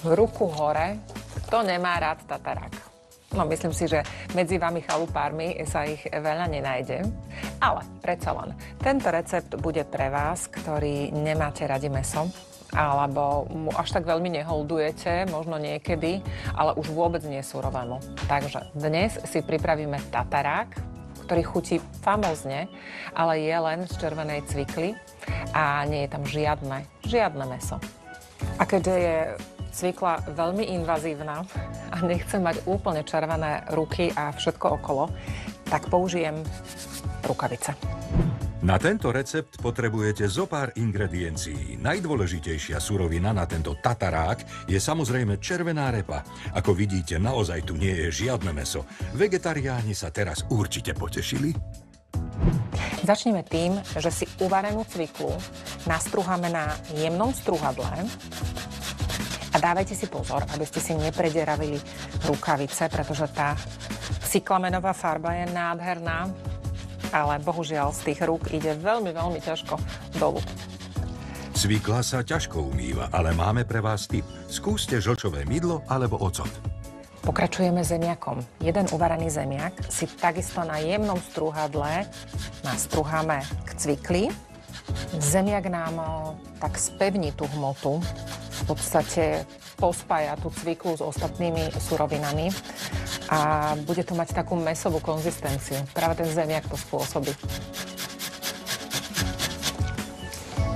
Ruku hore, kto nemá rád tatarák. No, myslím si, že medzi vami chalupármi sa ich veľa nenájde. Ale predsa len, tento recept bude pre vás, ktorí nemáte radi mäso, alebo mu až tak veľmi neholdujete, možno niekedy, ale už vôbec nie surovému. Takže dnes si pripravíme tatarák, ktorý chutí famózne, ale je len z červenej cvikly a nie je tam žiadne mäso. A keďže je cvikla veľmi invazívna a nechcem mať úplne červené ruky a všetko okolo, tak použijem rukavice. Na tento recept potrebujete zopár ingrediencií. Najdôležitejšia surovina na tento tatarák je samozrejme červená repa. Ako vidíte, naozaj tu nie je žiadne mäso. Vegetariáni sa teraz určite potešili. Začneme tým, že si uvarenú cviklu nastruháme na jemnom strúhadle. A dávajte si pozor, aby ste si neprederavili rukavice, pretože tá cyklamenová farba je nádherná, ale bohužiaľ z tých rúk ide veľmi ťažko dolu. Cvikla sa ťažko umýva, ale máme pre vás tip. Skúste žlčové mydlo alebo ocot. Pokračujeme zemiakom. Jeden uvarený zemiak si takisto na jemnom strúhadle nastruháme k cvikli. Zemiak nám tak spevní tú hmotu, v podstate pospája tú cviklu s ostatnými surovinami a bude to mať takú mäsovú konzistenciu. Práve ten zemiak to spôsobí.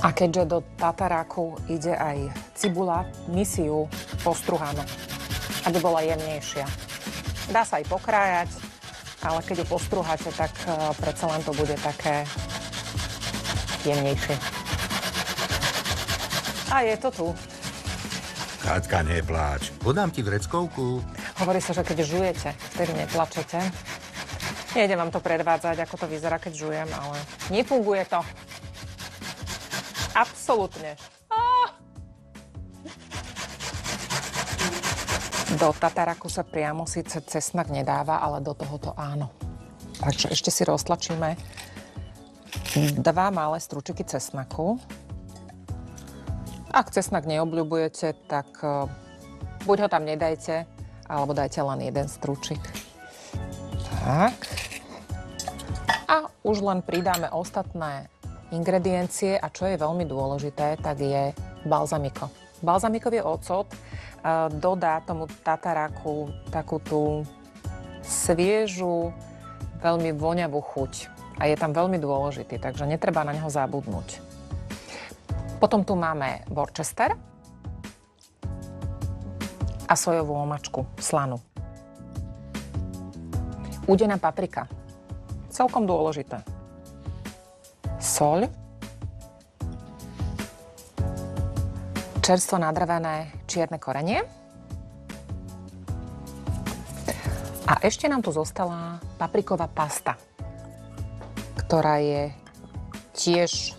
A keďže do tataráku ide aj cibula, my si ju postruháme, aby bola jemnejšia. Dá sa aj pokrájať, ale keď ju postruháte, tak predsa len to bude také jemnejšie. A je to tu. Katka, nepláč. Podám ti vreckovku. Hovorí sa, že keď žujete, vtedy neplačete. Nejdem vám to predvádzať, ako to vyzerá, keď žujem, ale nefunguje to. Absolútne. Do tataraku sa priamo síce cesnak nedáva, ale do tohoto áno. Takže ešte si roztlačíme 2 malé stručiky cesnaku. Ak cesnak neobľubujete, tak buď ho tam nedajte, alebo dajte len jeden strúčik. Tak. A už len pridáme ostatné ingrediencie a čo je veľmi dôležité, tak je balzamiko. Balzamikový ocot dodá tomu tataráku takú tú sviežu, veľmi voňavú chuť. A je tam veľmi dôležitý, takže netreba na neho zabudnúť. Potom tu máme Worcester a sojovú omačku, slanú. Udená paprika, celkom dôležité. Soľ, čerstvo nadravené čierne korenie a ešte nám tu zostala papriková pasta, ktorá je tiež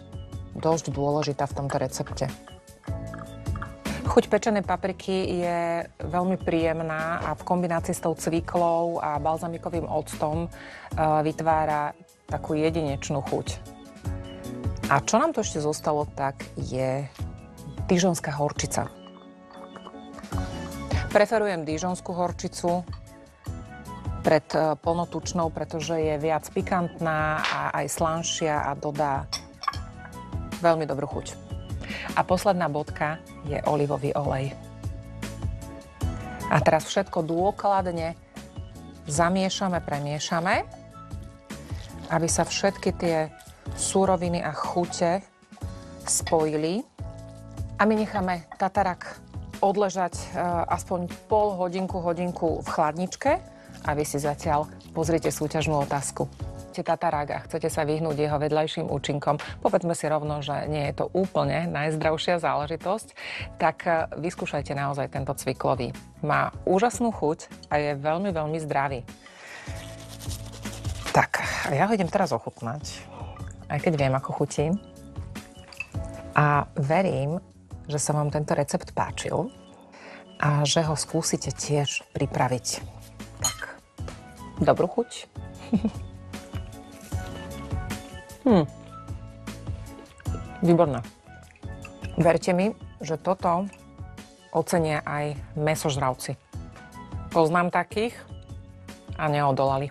dosť dôležitá v tomto recepte. Chuť pečenej papriky je veľmi príjemná a v kombinácii s tou cviklou a balzamikovým octom vytvára takú jedinečnú chuť. A čo nám tu ešte zostalo, tak je dižonská horčica. Preferujem dižonskú horčicu pred plnotučnou, pretože je viac pikantná a aj slanšia a dodá veľmi dobrú chuť. A posledná bodka je olivový olej. A teraz všetko dôkladne zamiešame, premiešame, aby sa všetky tie suroviny a chute spojili. A my necháme tatarák odležať aspoň pol hodinku v chladničke a vy si zatiaľ pozrite súťažnú otázku. Tatarák a chcete sa vyhnúť jeho vedľajším účinkom, povedzme si rovno, že nie je to úplne najzdravšia záležitosť, tak vyskúšajte naozaj tento cviklový. Má úžasnú chuť a je veľmi zdravý. Tak, ja ho idem teraz ochutnať, aj keď viem, ako chutí. A verím, že sa vám tento recept páčil a že ho skúsite tiež pripraviť. Tak, dobrú chuť. Výborné. Verte mi, že toto ocenia aj mäsožravci. Poznám takých a neodolali.